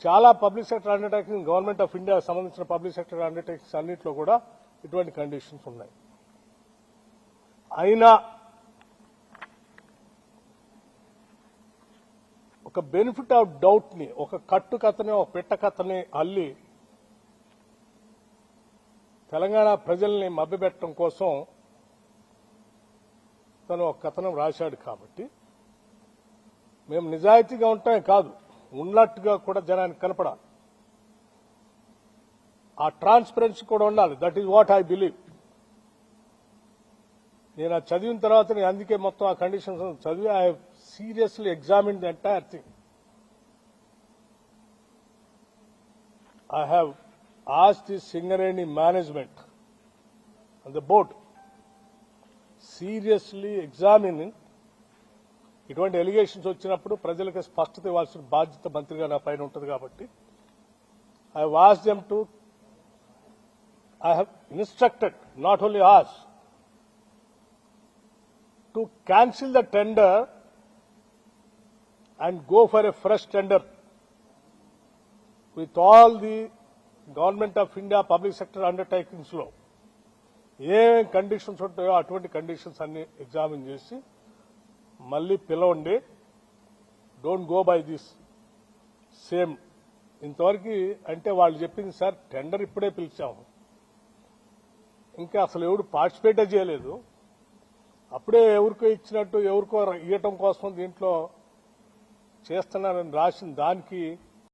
చాలా public sector undertaking government of India సంబంధించిన public sector undertakings అన్నింటిలో కూడా ఇటువంటి కండిషన్స్ ఉన్నాయి. అయినా ఒక బెనిఫిట్ ఆఫ్ డౌట్ ని, ఒక కట్టు కథని, ఒక పెట్ట కథని అల్లి తెలంగాణ ప్రజల్ని మభ్యపెట్టడం కోసం తను ఒక కథనం రాశాడు. కాబట్టి మేము నిజాయితీగా ఉంటామే కాదు, ఉన్నట్టుగా కూడా జనానికి కనపడాలి. ఆ ట్రాన్స్పరెన్సీ కూడా ఉండాలి. That is what I believe. నేను అది చదివిన తర్వాత నేను అందుకే మొత్తం ఆ కండిషన్స్ చదివి I have seriously examined the entire thing. I have asked the Singareni management and the board seriously examining ఇటువంటి ఎలిగేషన్స్ వచ్చినప్పుడు ప్రజలకు స్పష్టత ఇవ్వాల్సిన బాధ్యత మంత్రిగా నా పైన ఉంటుంది. కాబట్టి I have asked them to, I have instructed, not only asked, to cancel the tender and go for a fresh tender with all the Government of India public sector undertakings లో ఏ కండిషన్స్ ఉంటాయో అటువంటి conditions అన్ని examine చేసి మళ్ళీ పిలవండి. Don't go by this same. ఇంతవరకు అంటే వాళ్ళు చెప్పింది సార్ టెండర్ ఇప్పుడే పిలిచాము, ఇంకా అసలు ఎవరు పార్టిసిపేటే చేయలేదు, అప్పుడే ఎవరికో ఇచ్చినట్టు ఎవరికో ఇవ్వటం కోసం దీంట్లో చేస్తున్నారని రాసిన దానికి